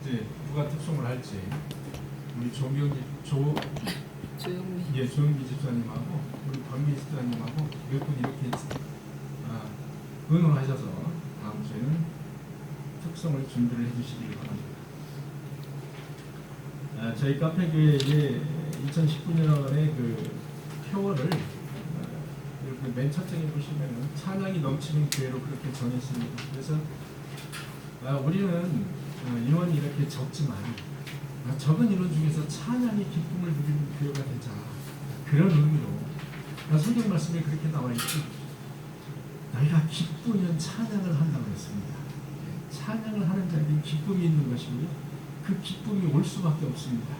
이제 누가 특송을 할지 우리 조영미 집사님하고 우리 권미 집사님하고 몇 분 이렇게 의논하셔서 다음 주에는 특송을 준비를 해주시기 바랍니다. 저희 카페교회의 2019년에 그 표어를 이렇게 맨 첫 장에 보시면은 찬양이 넘치는 교회로 그렇게 정했습니다. 그래서 우리는 인원이 이렇게 적지만 적은 인원 중에서 찬양의 기쁨을 누리는 교회가 되자, 그런 의미로 성경 말씀에 그렇게 나와 있죠. 너희가 기쁘면 찬양을 한다고 했습니다. 찬양을 하는 자에게 기쁨이 있는 것이고요, 그 기쁨이 올 수밖에 없습니다.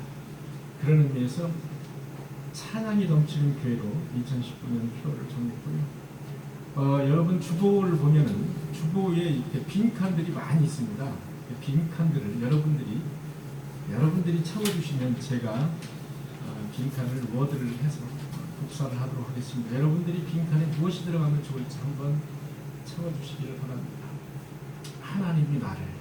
그런 의미에서 찬양이 넘치는 교회로 2019년 표를 정했고요. 여러분 주보를 보면은 주보에 이렇게 빈칸들이 많이 있습니다. 빈칸들을 여러분들이 채워주시면 제가 빈칸을 워드를 해서 복사를 하도록 하겠습니다. 여러분들이 빈칸에 무엇이 들어가면 좋을지 한번 채워주시기를 바랍니다. 하나님이 나를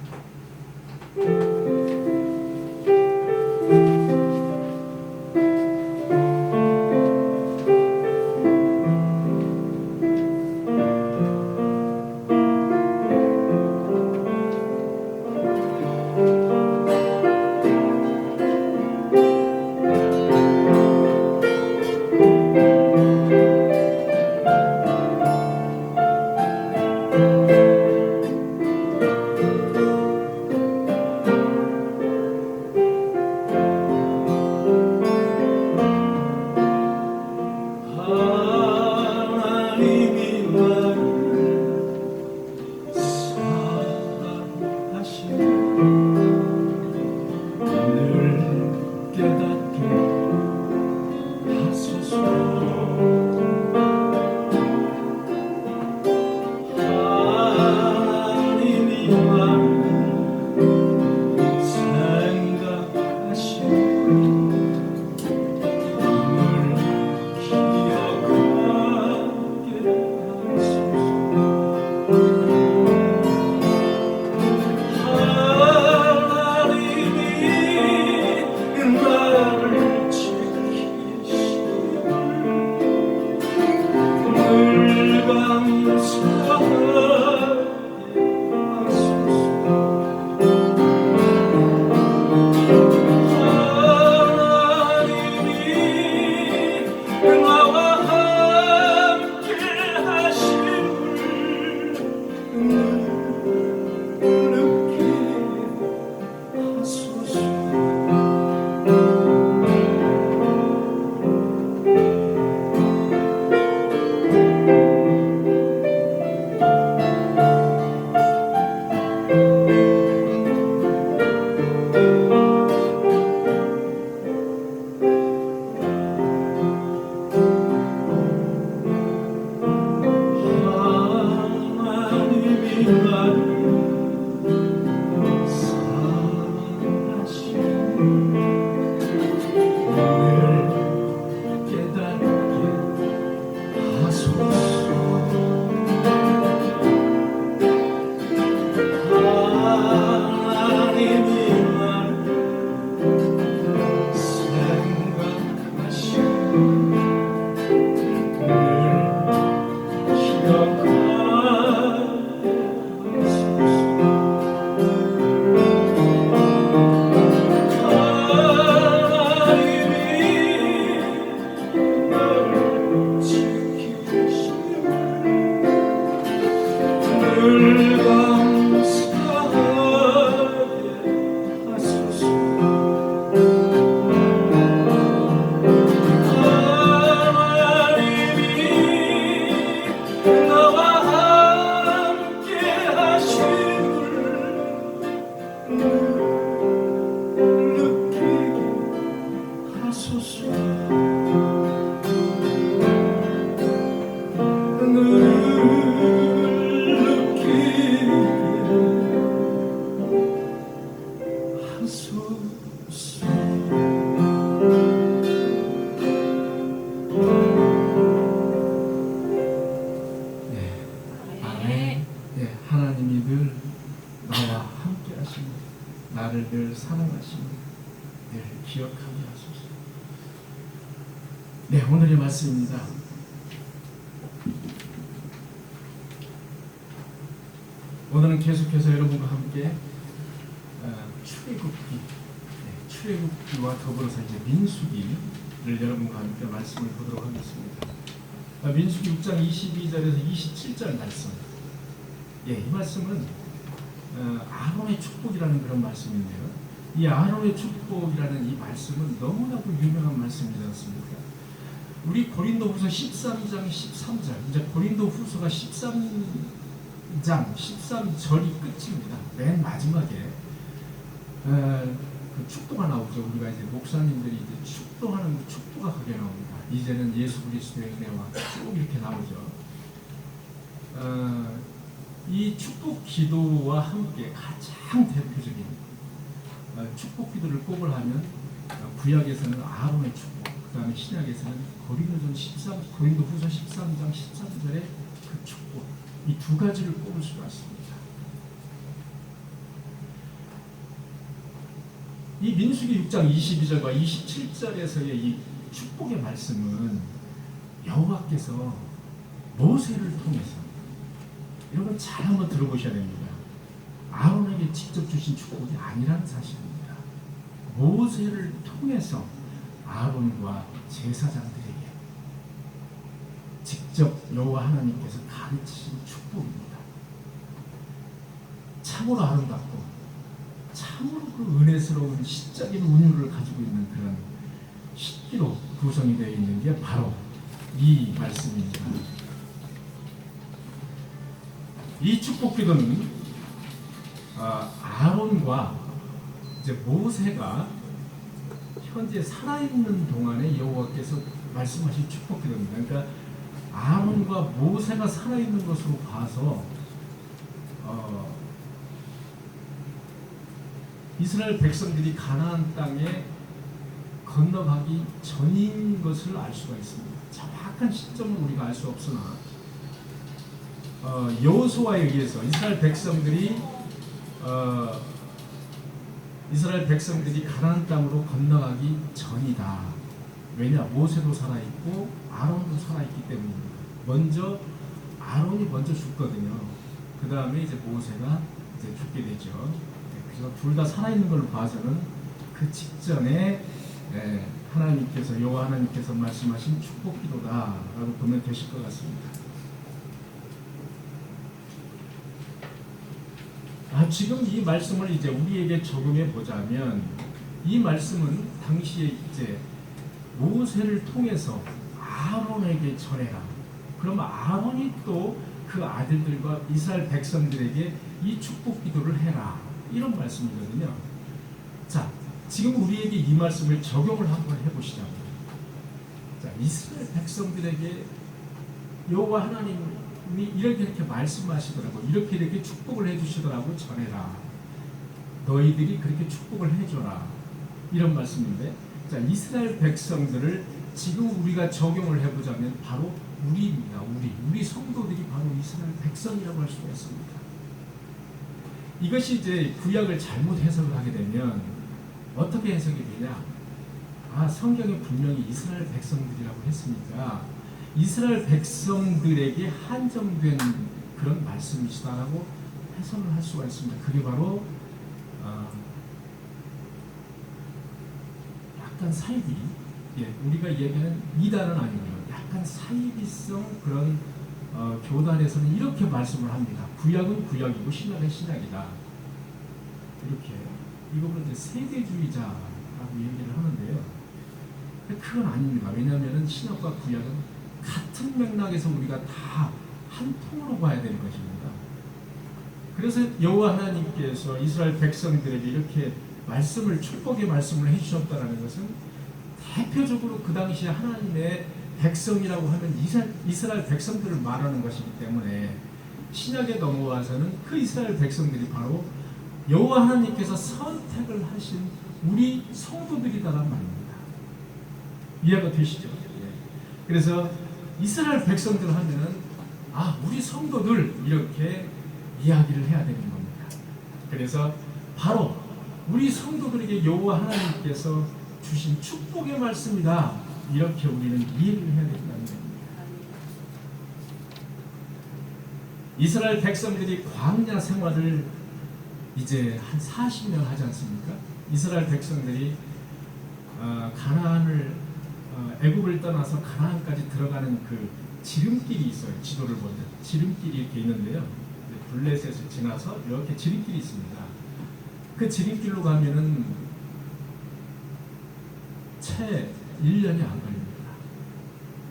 나를 늘 우리를 사랑하시는 늘 기억하게 하소서. 네, 오늘의 말씀입니다. 오늘은 계속해서 여러분과 함께 출애굽기와 더불어서 이제 민수기를 여러분과 함께 말씀을 보도록 하겠습니다. 민수기 6장 22절에서 27절 말씀. 이 말씀은 아론의 축복이라는 그런 말씀인데요. 이 아론의 축복이라는 이 말씀은 너무나도 유명한 말씀이지 않습니까? 우리 고린도후서 13장 13절, 이제 고린도후서가 13절이 끝입니다. 맨 마지막에 그 축도가 나오죠. 우리가 이제 목사님들이 이제 축도하는 그 축도가 그게 나옵니다. 이제는 예수 그리스도의 은혜와 쭉 이렇게 나오죠. 이 축복 기도와 함께 가장 대표적인 축복 기도를 꼽으라면 구약에서는 아론의 축복, 그 다음에 신약에서는 고린도후서 13장 13절의 그 축복, 이 두 가지를 꼽을 수가 있습니다. 이 민수기 6장 22절과 27절에서의 이 축복의 말씀은 여호와께서 모세를 통해서, 여러분 잘 한번 들어보셔야 됩니다. 아론에게 직접 주신 축복이 아니라는 사실입니다. 모세를 통해서 아론과 제사장들에게 직접 여호와 하나님께서 가르치신 축복입니다. 참으로 아름답고 참으로 그 은혜스러운 시적인 운율을 가지고 있는 그런 식기로 구성이 되어 있는 게 바로 이 말씀입니다. 이 축복기도는 아론과 이제 모세가 현재 살아있는 동안에 여호와께서 말씀하신 축복기도입니다. 그러니까 아론과 모세가 살아있는 것으로 봐서 이스라엘 백성들이 가나안 땅에 건너가기 전인 것을 알 수가 있습니다. 정확한 시점은 우리가 알 수 없으나 여호수아에 의해서 이스라엘 백성들이 가나안 땅으로 건너가기 전이다. 왜냐? 모세도 살아있고 아론도 살아있기 때문입니다. 아론이 먼저 죽거든요. 그 다음에 이제 모세가 이제 죽게 되죠. 그래서 둘 다 살아있는 걸로 봐서는 그 직전에 여호와 하나님께서 말씀하신 축복기도다라고 보면 되실 것 같습니다. 지금 이 말씀을 이제 우리에게 적용해 보자면, 이 말씀은 당시에 이제 모세를 통해서 아론에게 전해라. 그러면 아론이 또 그 아들들과 이스라엘 백성들에게 이 축복 기도를 해라. 이런 말씀이거든요. 자, 지금 우리에게 이 말씀을 적용을 한번 해보시자고요. 자, 이스라엘 백성들에게 여호와 하나님이 이렇게 말씀하시더라고. 이렇게 축복을 해주시더라고. 전해라. 너희들이 그렇게 축복을 해줘라. 이런 말씀인데, 자, 이스라엘 백성들을 지금 우리가 적용을 해보자면 바로 우리입니다. 우리 성도들이 바로 이스라엘 백성이라고 할 수가 있습니다. 이것이 이제 구약을 잘못 해석을 하게 되면 어떻게 해석이 되냐? 성경에 분명히 이스라엘 백성들이라고 했으니까 이스라엘 백성들에게 한정된 그런 말씀이시다라고 해석을 할 수가 있습니다. 그게 바로 약간 사이비, 우리가 얘기하는 이단은 아니고요. 약간 사이비성 그런 교단에서는 이렇게 말씀을 합니다. 구약은 구약이고 신약은 신약이다. 이렇게 이거는 이제 세대주의자라고 얘기를 하는데요. 그건 아닙니다. 왜냐하면 신약과 구약은 같은 맥락에서 우리가 다 한 통으로 봐야 되는 것입니다. 그래서 여호와 하나님께서 이스라엘 백성들에게 이렇게 축복의 말씀을 해주셨다는 것은 대표적으로 그 당시에 하나님의 백성이라고 하면 이스라엘 백성들을 말하는 것이기 때문에 신약에 넘어와서는 그 이스라엘 백성들이 바로 여호와 하나님께서 선택을 하신 우리 성도들이다란 말입니다. 이해가 되시죠? 그래서 이스라엘 백성들 하면은 우리 성도들 이렇게 이야기를 해야 되는 겁니다. 그래서 바로 우리 성도들에게 여호와 하나님께서 주신 축복의 말씀이다. 이렇게 우리는 이해를 해야 된다는 겁니다. 이스라엘 백성들이 광야 생활을 이제 한 40년 하지 않습니까? 이스라엘 백성들이 가나안을 애굽을 떠나서 가나안까지 들어가는 그 지름길이 있어요. 지도를 보면 지름길이 이렇게 있는데요. 블레셋을 지나서 이렇게 지름길이 있습니다. 그 지름길로 가면은 채 1년이 안 걸립니다.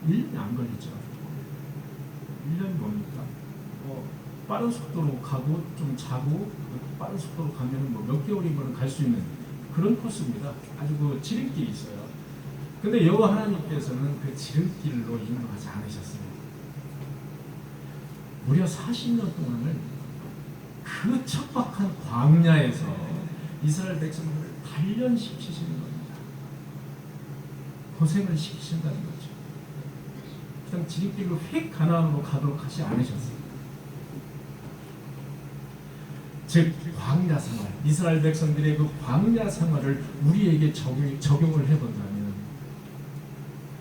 1년이 안 걸리죠. 1년이 뭡니까? 빠른 속도로 가고 좀 자고 빠른 속도로 가면 뭐 몇 개월이면 갈 수 있는 그런 코스입니다. 아주 그 지름길이 있어요. 근데 여호와 하나님께서는 그 지름길로 인도하지 않으셨어요. 무려 40년 동안을 그 척박한 광야에서 이스라엘 백성들을 단련시키시는 겁니다. 고생을 시키신다는 거죠. 그냥 지름길로 휙 가나안으로 가도록 하지 않으셨어요. 즉 광야 생활, 이스라엘 백성들의 그 광야 생활을 우리에게 적용을 해본다면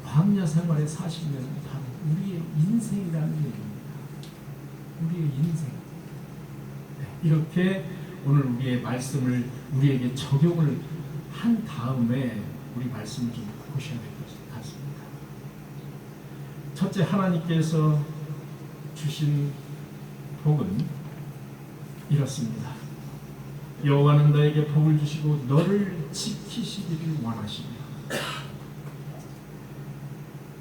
광야 생활의 40년은 바로 우리의 인생이라는 얘기입니다. 우리의 인생. 이렇게 오늘 우리의 말씀을 우리에게 적용을 한 다음에 우리 말씀을 좀 보셔야 될 것 같습니다. 첫째, 하나님께서 주신 복은 이렇습니다. 여호와는 너에게 복을 주시고 너를 지키시기를 원하십니다.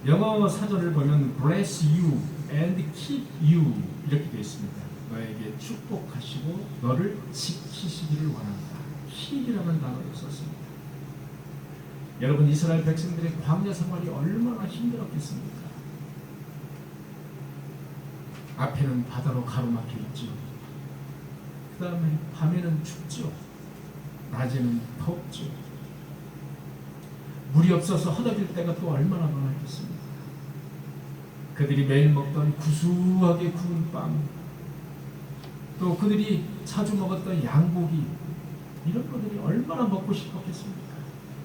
영어 사전을 보면 bless you and keep you 이렇게 되어 있습니다. 너에게 축복하시고 너를 지키시기를 원한다. keep이라는 단어를 썼습니다. 여러분, 이스라엘 백성들의 광야 생활이 얼마나 힘들었겠습니까? 앞에는 바다로 가로막혀 있죠. 그 다음에 밤에는 춥죠. 낮에는 덥죠. 물이 없어서 허덕일 때가 또 얼마나 많았겠습니까? 그들이 매일 먹던 구수하게 구운 빵, 또 그들이 자주 먹었던 양고기, 이런 것들이 얼마나 먹고 싶었겠습니까?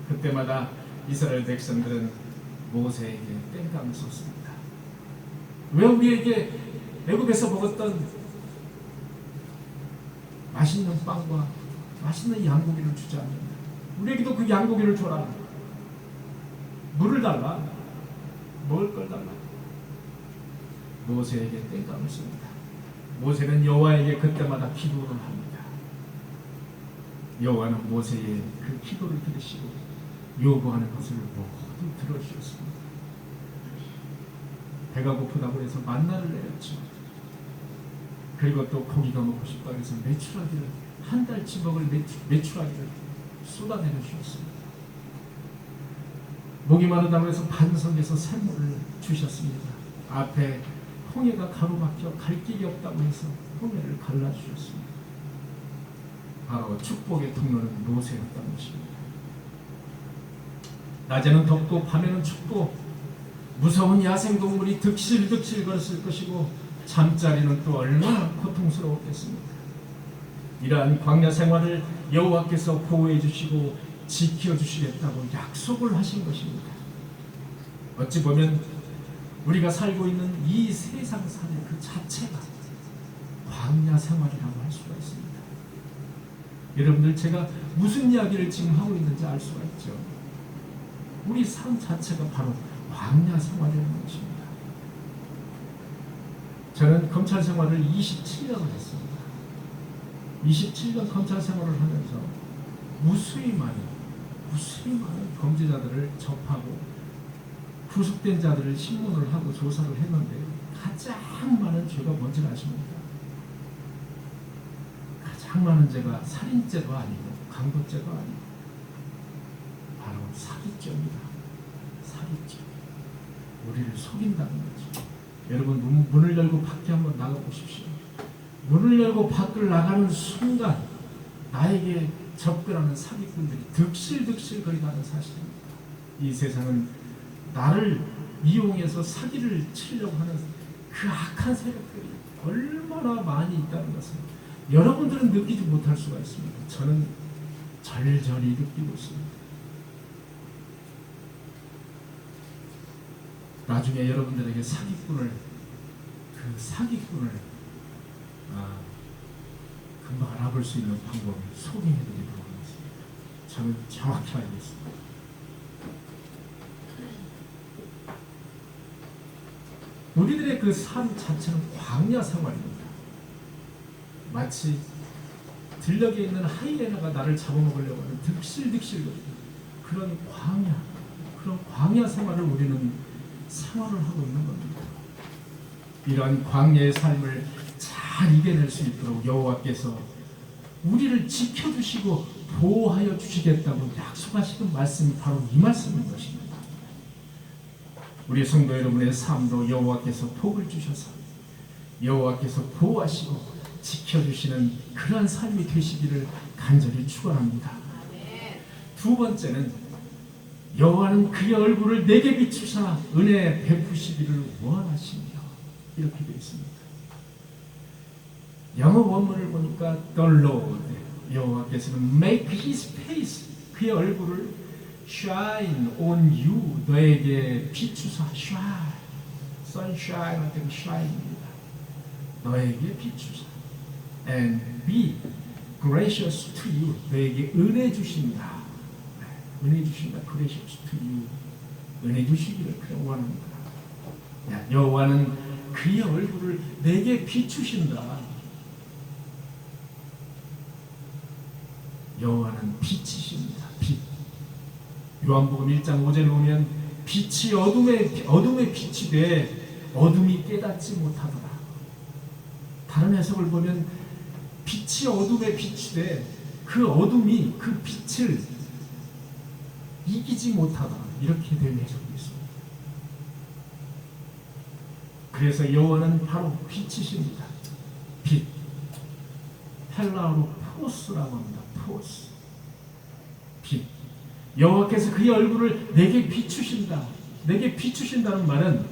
그때마다 이스라엘 백성들은 모세에게 땡깡을 쏟습니다. 왜 우리에게 애굽에서 먹었던 맛있는 빵과 맛있는 양고기를 주지 않느냐? 우리에게도 그 양고기를 줘라. 물을 달라. 먹을 걸 달라. 모세에게 땡깡을 씁니다. 모세는 여호와에게 그때마다 기도를 합니다. 여호와는 모세의 그 기도를 들으시고 요구하는 것을 모두 들어주셨습니다. 배가 고프다고 해서 만나를 내렸죠. 그리고 또 고기가 먹고 싶다고 해서 메추라기를 한 달치 먹을 메추라기를 쏟아내려 주셨습니다. 목이 마르다고 해서 반석에서 샘물을 주셨습니다. 앞에 홍해가 가로막혀 갈 길이 없다고 해서 홍해를 갈라주셨습니다. 바로 축복의 통로는 모세였다는 것입니다. 낮에는 덥고 밤에는 춥고 무서운 야생동물이 득실득실 걸었을 것이고 잠자리는 또 얼마나 고통스러웠겠습니까? 이러한 광야 생활을 여호와께서 보호해 주시고 지켜주시겠다고 약속을 하신 것입니다. 어찌 보면 우리가 살고 있는 이 세상 살의 그 자체가 광야 생활이라고 할 수가 있습니다. 여러분들, 제가 무슨 이야기를 지금 하고 있는지 알 수가 있죠. 우리 삶 자체가 바로 광야 생활이라는 것입니다. 저는 검찰 생활을 27년을 했습니다. 27년 검찰 생활을 하면서 무수히 많은 범죄자들을 접하고 구속된 자들을 신문을 하고 조사를 했는데 가장 많은 죄가 뭔지 아십니까? 가장 많은 죄가 살인죄도 아니고 강도죄도 아니고 바로 사기죄입니다. 사기죄. 우리를 속인다는 거죠. 여러분, 문을 열고 밖에 한번 나가보십시오. 문을 열고 밖을 나가는 순간 나에게 접근하는 사기꾼들이 득실득실 거리가는 사실입니다. 이 세상은 나를 이용해서 사기를 치려고 하는 그 악한 세력들이 얼마나 많이 있다는 것을 여러분들은 느끼지 못할 수가 있습니다. 저는 절절히 느끼고 있습니다. 나중에 여러분들에게 사기꾼을 금방 알아볼 수 있는 방법을 소개해드리도록 하겠습니다. 저는 정확히 알고 있습니다. 우리들의 그 삶 자체는 광야 생활입니다. 마치 들녘에 있는 하이에나가 나를 잡아먹으려고 하는 득실득실 그런 광야 생활을 우리는 생활을 하고 있는 겁니다. 이러한 광야의 삶을 잘 이겨낼 수 있도록 여호와께서 우리를 지켜주시고 보호하여 주시겠다고 약속하시는 말씀이 바로 이 말씀인 것입니다. 우리 성도 여러분의 삶도 여호와께서 복을 주셔서 여호와께서 보호하시고 지켜주시는 그러한 삶이 되시기를 간절히 축원합니다. 두 번째는 여호와는 그의 얼굴을 내게 비추사 은혜 베푸시기를 원하시며 이렇게 되어 있습니다. 영어 원문을 보니까 The Lord 여호와께서는 make His face 그의 얼굴을 shine on you 너에게 비추사 shine sunshine 할 때는 shine입니다. 너에게 비추사 and be gracious to you 너에게 은혜 주신다. 은혜 주신다. gracious to you 은혜 주시기를 원합니다. 여호와는 그의 얼굴을 내게 비추신다. 여호와는 빛이십니다. 빛. 요한복음 1장 5절을 보면 빛이 어둠에 빛이 돼 어둠이 깨닫지 못하더라. 다른 해석을 보면 빛이 어둠에 빛이 돼 그 어둠이 그 빛을 이기지 못하더라. 이렇게 된 해석이 있습니다. 그래서 여호와는 바로 빛이십니다. 빛. 헬라어로 포스라고 합니다. 포스. 빛. 여호와께서 그의 얼굴을 내게 비추신다. 내게 비추신다는 말은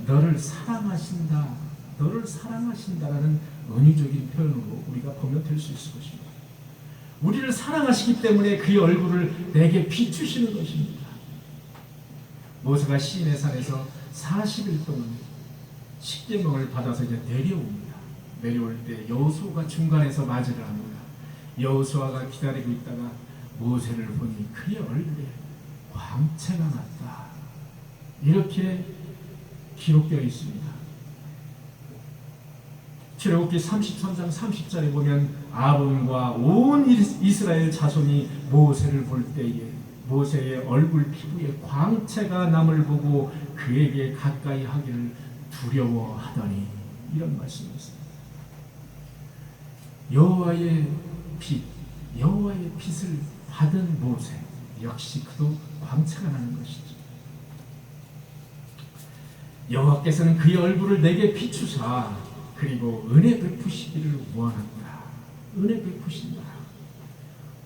너를 사랑하신다. 너를 사랑하신다라는 은유적인 표현으로 우리가 보면 될 수 있을 것입니다. 우리를 사랑하시기 때문에 그의 얼굴을 내게 비추시는 것입니다. 모세가 시인의 산에서 40일 동안 십계명을 받아서 이제 내려옵니다. 내려올 때 여호수아가 중간에서 맞이를 합니다. 여호수아가 기다리고 있다가 모세를 보니 그의 얼굴에 광채가 났다. 이렇게 기록되어 있습니다. 출애굽기 33장 30절에 보면 아론과 온 이스라엘 자손이 모세를 볼 때에 모세의 얼굴 피부에 광채가 남을 보고 그에게 가까이 하기를 두려워하더니 이런 말씀이 있습니다. 여호와의 빛을 받은 모세 역시 그도 광채가 나는 것이죠. 여호와께서는 그의 얼굴을 내게 비추사 그리고 은혜 베푸시기를 원한다. 은혜 베푸신다.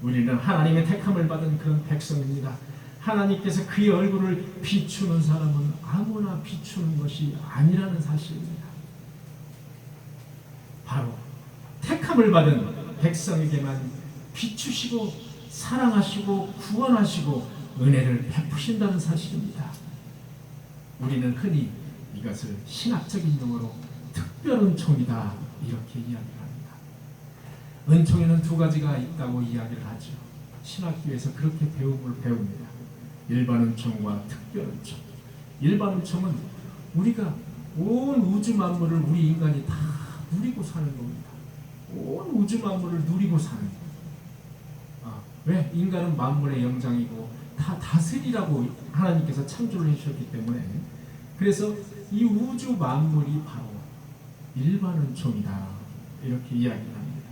우리는 하나님의 택함을 받은 그런 백성입니다. 하나님께서 그의 얼굴을 비추는 사람은 아무나 비추는 것이 아니라는 사실입니다. 바로 택함을 받은 백성에게만 비추시고 사랑하시고 구원하시고 은혜를 베푸신다는 사실입니다. 우리는 흔히 이것을 신학적인 용어로 특별 은총이다 이렇게 이야기를 합니다. 은총에는 두 가지가 있다고 이야기를 하죠. 신학교에서 그렇게 배웁니다. 일반 은총과 특별 은총. 일반 은총은 우리가 온 우주 만물을 우리 인간이 다 누리고 사는 겁니다. 온 우주 만물을 누리고 사는 거예요. 왜? 인간은 만물의 영장이고 다 다스리라고 하나님께서 창조를 해주셨기 때문에 그래서 이 우주 만물이 바로 일반 은총이다 이렇게 이야기를 합니다.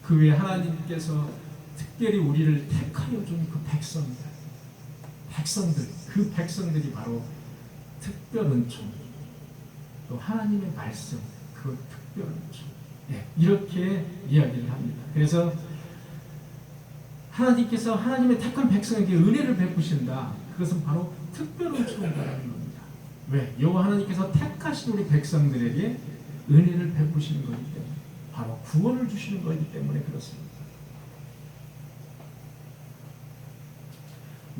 그 외에 하나님께서 특별히 우리를 택하여 준 그 백성들 그 백성들이 바로 특별 은총 또 하나님의 말씀 그 특별 은총 이렇게 이야기를 합니다. 그래서 하나님께서 하나님의 택한 백성에게 은혜를 베푸신다. 그것은 바로 특별 은총이라는 겁니다. 왜? 여호와 하나님께서 택하신 우리 백성들에게 은혜를 베푸시는 거기 때문에 바로 구원을 주시는 거기 때문에 그렇습니다.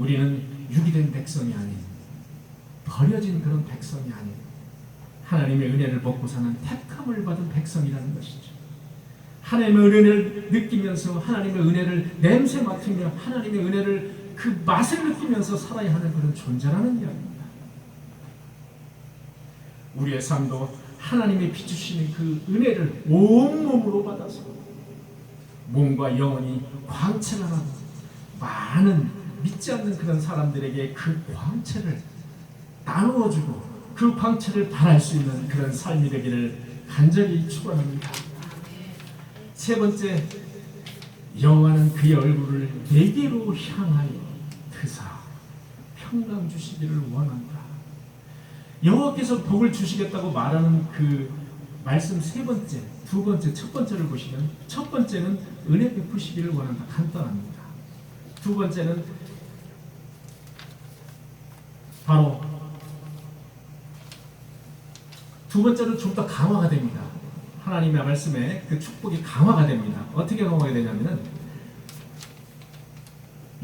우리는 유기된 백성이 아닌, 버려진 그런 백성이 아닌, 하나님의 은혜를 먹고 사는 택함을 받은 백성이라는 것이죠. 하나님의 은혜를 느끼면서 하나님의 은혜를 냄새 맡으며 하나님의 은혜를 그 맛을 느끼면서 살아야 하는 그런 존재라는 이야기입니다. 우리의 삶도 하나님이 비추시는 그 은혜를 온몸으로 받아서 몸과 영혼이 광채가 많은 믿지 않는 그런 사람들에게 그 광채를 나누어주고 그 광채를 발할 수 있는 그런 삶이 되기를 간절히 축원합니다. 세 번째, 여호와는 그의 얼굴을 내게로 향하여 드사 평강 주시기를 원한다. 여호와께서 복을 주시겠다고 말하는 그 말씀 세 번째, 두 번째, 첫 번째를 보시면 첫 번째는 은혜 베푸시기를 원한다. 간단합니다. 두 번째는 바로 두 번째는 좀 더 강화가 됩니다. 하나님의 말씀에 그 축복이 강화가 됩니다. 어떻게 강화가 되냐면은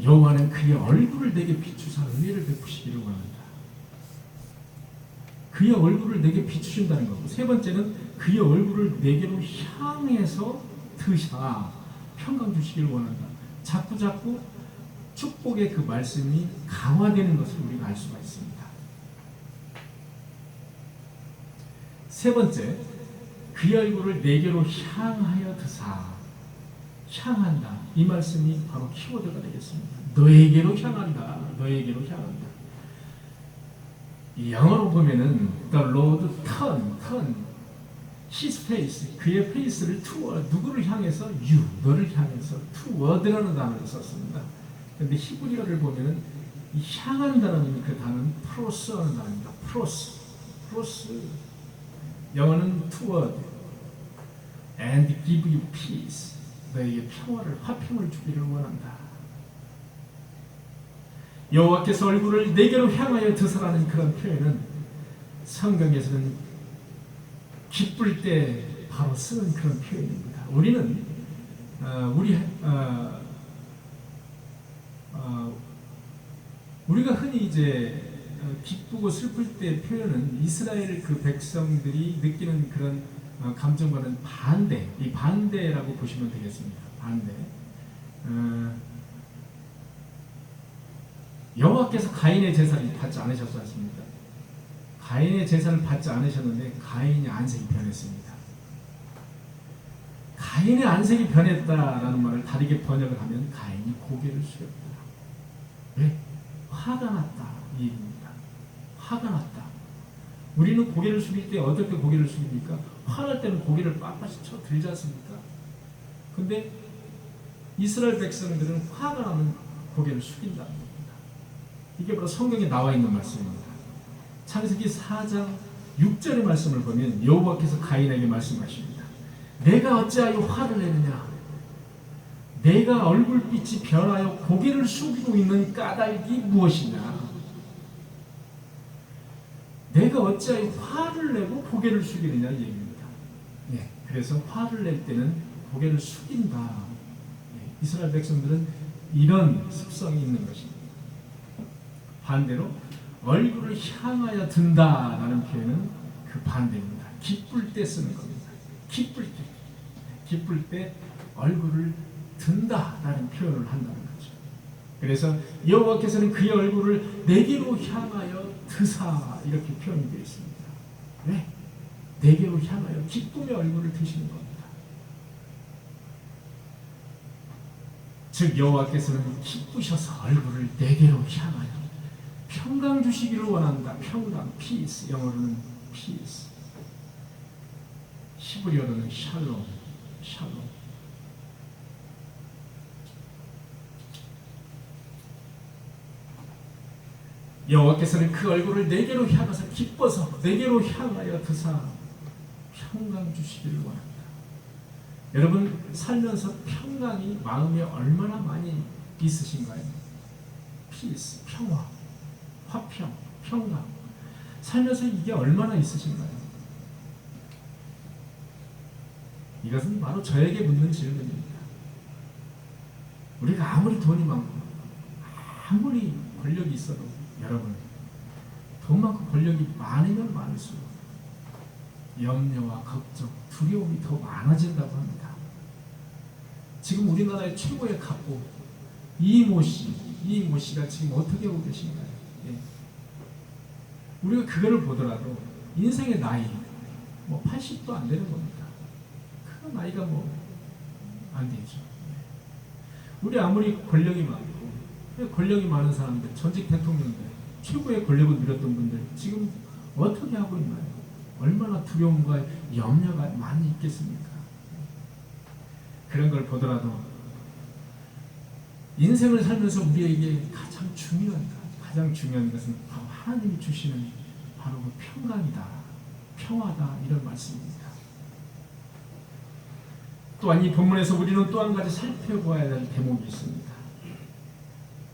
여호와는 그의 얼굴을 내게 비추사 은혜를 베푸시기를 원한다. 그의 얼굴을 내게 비추신다는 거고, 세 번째는 그의 얼굴을 내게로 향해서 드사 평강 주시기를 원한다. 자꾸 축복의 그 말씀이 강화되는 것을 우리가 알 수가 있습니다. 세 번째, 그의 얼굴을 내게로 향하여 드사 향한다. 이 말씀이 바로 키워드가 되겠습니다. 너에게로 향한다. 너에게로 향한다. 이 영어로 보면은 the Lord turn his face, 그의 페이스를 toward, 누구를 향해서 you, 너를 향해서 toward라는 단어를 썼습니다. 그런데 히브리어를 보면은 이 향한다는 그 단어는 프로스라는 단어입니다. 프로스. 영어는 toward and give you peace, 너에게 평화를, 화평을 주기를 원한다. 여호와께서 얼굴을 내게로 향하여 드사라는 그런 표현은 성경에서는 기쁠 때 바로 쓰는 그런 표현입니다. 우리는 우리가 흔히 이제 기쁘고 슬플 때 표현은 이스라엘 그 백성들이 느끼는 그런 감정과는 반대, 이 반대라고 보시면 되겠습니다. 반대. 여호와께서 가인의 제사를 받지 않으셨지 않습니까? 가인의 제사를 받지 않으셨는데 가인의 안색이 변했습니다. 가인의 안색이 변했다라는 말을 다르게 번역을 하면 가인이 고개를 숙였다. 왜? 화가 났다 이 얘기입니다. 화가 났다. 우리는 고개를 숙일 때 어떻게 고개를 숙입니까? 화날 때는 고개를 빳빳이 쳐 들지 않습니까? 근데 이스라엘 백성들은 화가 나면 고개를 숙인다는 겁니다. 이게 바로 성경에 나와 있는 말씀입니다. 창세기 4장 6절의 말씀을 보면 여호와께서 가인에게 말씀하십니다. 내가 어찌하여 화를 내느냐? 내가 얼굴빛이 변하여 고개를 숙이고 있는 까닭이 무엇이냐? 내가 어찌하여 화를 내고 고개를 숙이느냐 이 얘기입니다. 네, 그래서 화를 낼 때는 고개를 숙인다. 네, 이스라엘 백성들은 이런 습성이 있는 것입니다. 반대로 얼굴을 향하여 든다라는 표현은 그 반대입니다. 기쁠 때 쓰는 겁니다. 기쁠 때 얼굴을 든다라는 표현을 한다는 거죠. 그래서 여호와께서는 그의 얼굴을 내게로 향하여 드사 이렇게 표현이 되어 있습니다. 왜? 내게로 향하여 기쁨의 얼굴을 드시는 겁니다. 즉 여호와께서는 기쁘셔서 얼굴을 내게로 향하여 평강 주시기를 원한다. 평강, peace, 영어로는 peace, 히브리어로는 샬롬. 여호와께서는 그 얼굴을 내게로 향해서 기뻐서 내게로 향하여 드사 평강 주시기를 원한다. 여러분 살면서 평강이 마음에 얼마나 많이 있으신가요? peace, 평화, 화평, 평강. 살면서 이게 얼마나 있으신가요? 이것은 바로 저에게 묻는 질문입니다. 우리가 아무리 돈이 많고 아무리 권력이 있어도 여러분, 돈 많고 권력이 많으면 많을수록 염려와 걱정, 두려움이 더 많아진다고 합니다. 지금 우리나라의 최고의 갑부 이모 씨가 지금 어떻게 하고 계신가요? 예. 우리가 그거를 보더라도 인생의 나이 80도 안 되는 겁니다. 그 나이가 안 되죠. 우리 아무리 권력이 많고 권력이 많은 사람들, 전직 대통령들, 최고의 권력을 누렸던 분들 지금 어떻게 하고 있나요? 얼마나 두려움과 염려가 많이 있겠습니까? 그런 걸 보더라도 인생을 살면서 우리에게 가장 중요한 것은 바로 하나님이 주시는 바로 그 평강이다, 평화다, 이런 말씀입니다. 또한 이 본문에서 우리는 또 한 가지 살펴보아야 할 대목이 있습니다.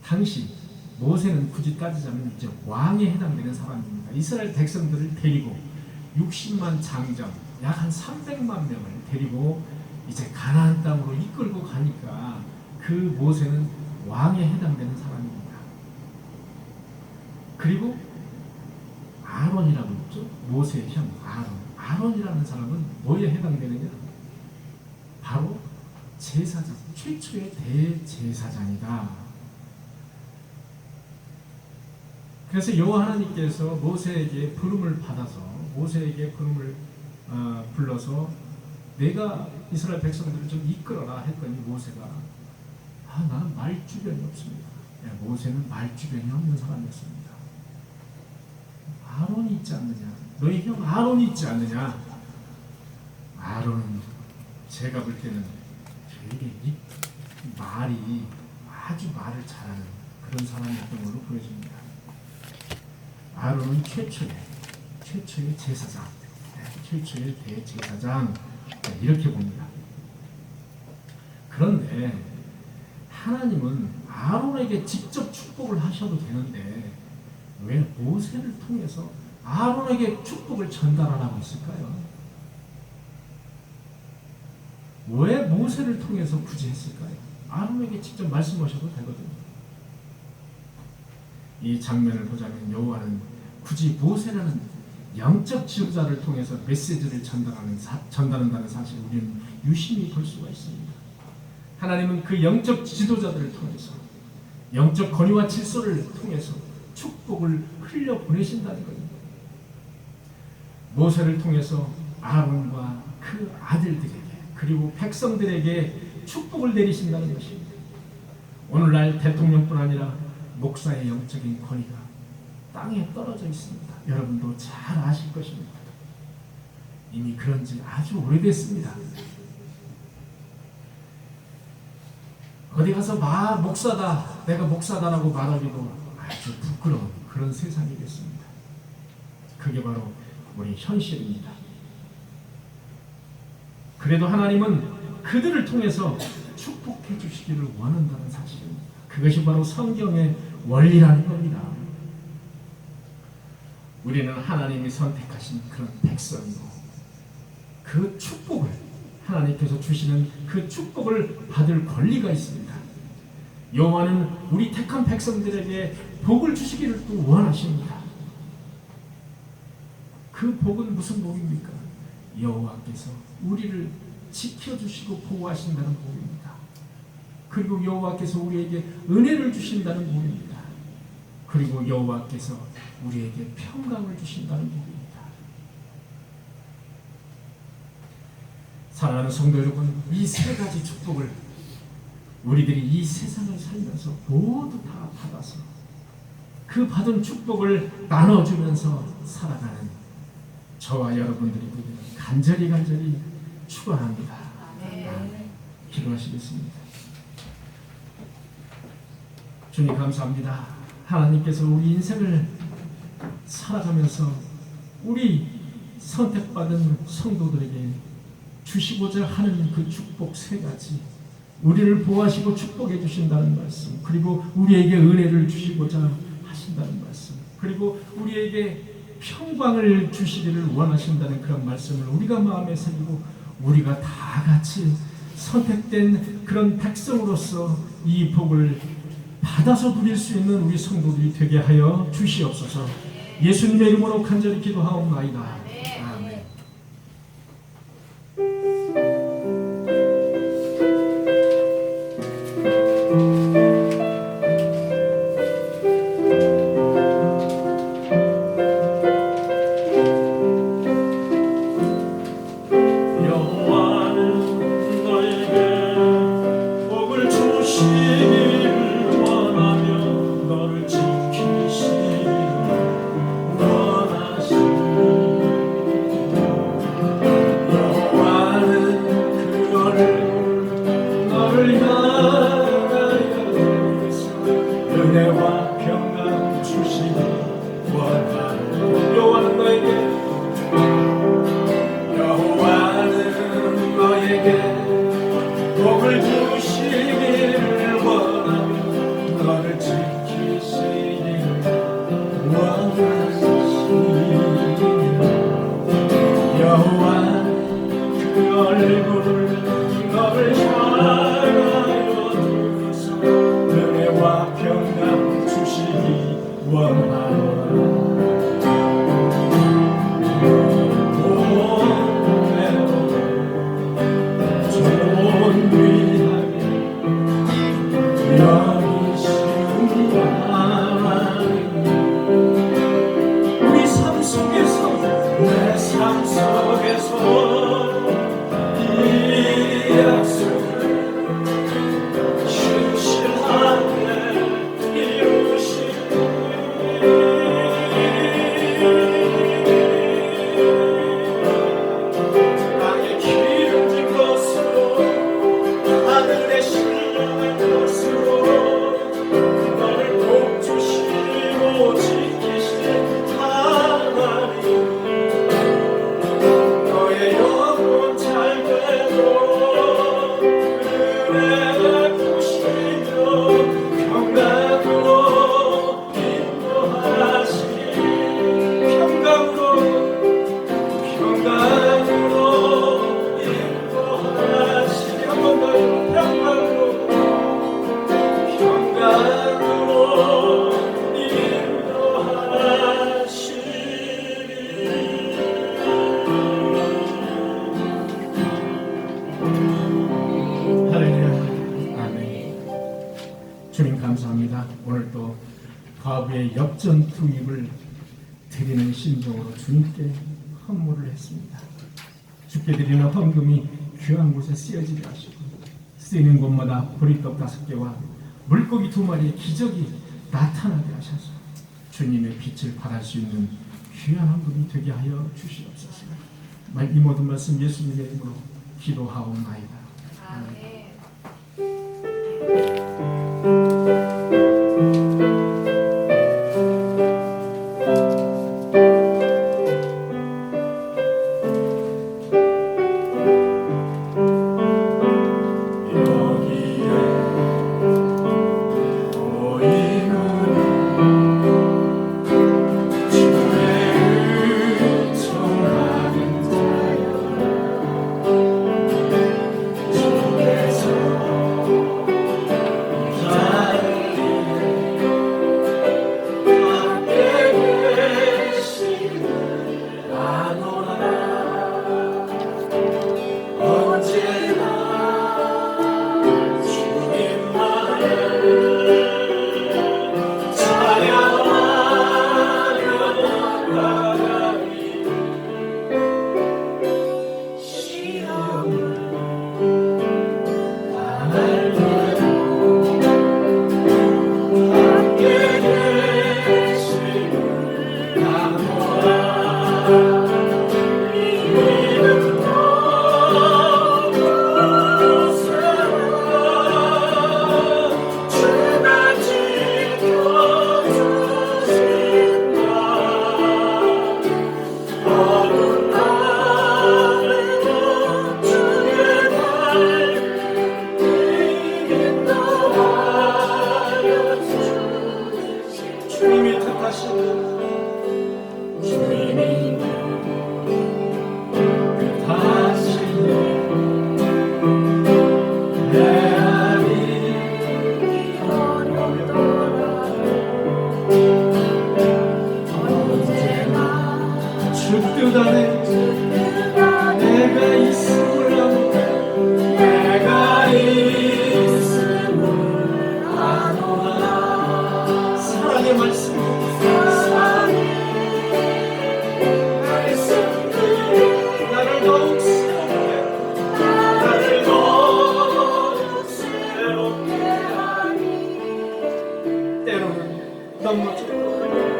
당시 모세는 굳이 따지자면 이제 왕에 해당되는 사람입니다. 이스라엘 백성들을 데리고 60만 장정, 약 한 300만 명을 데리고 이제 가나안 땅으로 이끌고 가니까 그 모세는 왕에 해당되는 사람입니다. 그리고 아론이라고 있죠. 모세의 형 아론이라는 사람은 뭐에 해당되느냐? 바로 제사장, 최초의 대제사장이다. 그래서 여호와 하나님께서 모세에게 부름을 불러서 내가 이스라엘 백성들을 좀 이끌어라 했더니 모세가 나는 말주변이 없습니다. 모세는 말주변이 없는 사람이었습니다. 아론이 있지 않느냐? 너희 형 아론이 있지 않느냐? 아론은 제가 볼 때는 되게 아주 말을 잘하는 그런 사람이었던 걸로 보여집니다. 아론은 최초의 제사장, 최초의 대제사장, 이렇게 봅니다. 그런데 하나님은 아론에게 직접 축복을 하셔도 되는데 왜 모세를 통해서 아론에게 축복을 전달하라고 했을까요? 왜 모세를 통해서 굳이 했을까요? 아론에게 직접 말씀하셔도 되거든요. 이 장면을 보자면 여호와는 굳이 모세라는 영적 지도자를 통해서 메시지를 전달한다는 사실을 우리는 유심히 볼 수가 있습니다. 하나님은 그 영적 지도자들을 통해서 영적 권위와 질서를 통해서 축복을 흘려보내신다는 겁니다. 모세를 통해서 아론과 그 아들들에게 그리고 백성들에게 축복을 내리신다는 것입니다. 오늘날 대통령뿐 아니라 목사의 영적인 권위가 땅에 떨어져 있습니다. 여러분도 잘 아실 것입니다. 이미 그런 지 아주 오래됐습니다. 어디 가서 목사다, 내가 목사다라고 말하기도 아주 부끄러운 그런 세상이 됐습니다. 그게 바로 우리 현실입니다. 그래도 하나님은 그들을 통해서 축복해 주시기를 원한다는 사실입니다. 그것이 바로 성경의 원리라는 겁니다. 우리는 하나님이 선택하신 그런 백성이고 그 축복을 하나님께서 주시는 그 축복을 받을 권리가 있습니다. 여호와는 우리 택한 백성들에게 복을 주시기를 또 원하십니다. 그 복은 무슨 복입니까? 여호와께서 우리를 지켜주시고 보호하신다는 복입니다. 그리고 여호와께서 우리에게 은혜를 주신다는 복입니다. 그리고 여호와께서 우리에게 평강을 주신다는 복입니다. 사랑하는 성도 여러분, 이 세 가지 축복을 우리들이 이 세상을 살면서 모두 다 받아서 그 받은 축복을 나눠주면서 살아가는 저와 여러분들이 되기를 간절히 축원합니다. 기도하시겠습니다. 주님 감사합니다. 하나님께서 우리 인생을 살아가면서 우리 선택받은 성도들에게 주시고자 하는 그 축복 세 가지, 우리를 보호하시고 축복해 주신다는 말씀, 그리고 우리에게 은혜를 주시고자 하신다는 말씀, 그리고 우리에게 평강을 주시기를 원하신다는 그런 말씀을 우리가 마음에 새기고 우리가 다 같이 선택된 그런 백성으로서 이 복을 받아서 누릴 수 있는 우리 성도들이 되게 하여 주시옵소서. 예수님의 이름으로 간절히 기도하옵나이다. 아멘. 은혜와 평강 주시기 원하노라. 여호와는 너에게 복을 주시기를 원하며 너를 지키시기를 원하시니 여호와는 그 얼굴을 너를 향하여 들으사 은혜와 평강 주시기 원하노라. 우리 삶 속에서 내 삶 속에서 이 약속을 신실하게 이루시니 나의 기름진 것으로 하늘의 신령한 것으로 너를 복주시고 지키신 하나님 너의 영혼 잘 되도록 은혜 베푸시며 평강으로 인도하시니 평강으로 인도하시니 한 번 더요. 평강으로 할렐루야. 아멘. 주님 감사합니다. 오늘 또 과부의 역전투입을 드리는 심정으로 주님께 헌물을 했습니다. 주께 드리는 헌금이 귀한 곳에 쓰여지게 하시고 쓰이는 곳마다 보리떡 5개와 물고기 2마리의 기적이 나타나게 하셔서 주님의 빛을 발할 수 있는 귀한 헌금이 되게 하여 주시옵소서. 이 모든 말씀 예수님의 이름으로 기도하옵나이다. 아멘. 때로는 넘어질 거예요.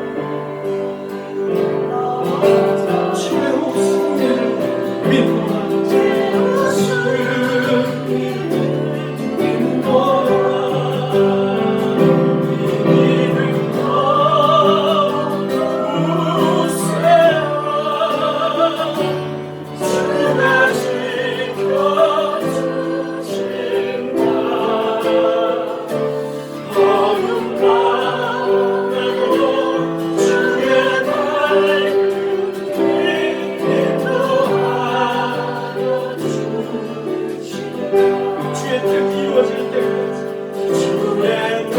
주의 웃음을 믿노라. 주의 뜻 이루어질 때까지 주의 뜻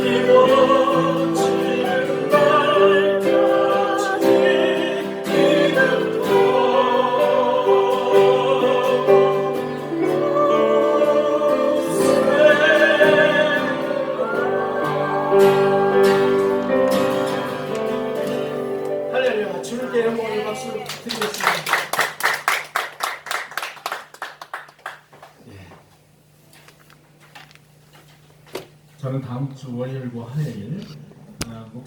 이루어지는 날까지 믿음으로 할렐루야. 주님께 영광을 박수 드리겠습니다. 저는 다음 주 월요일과 화요일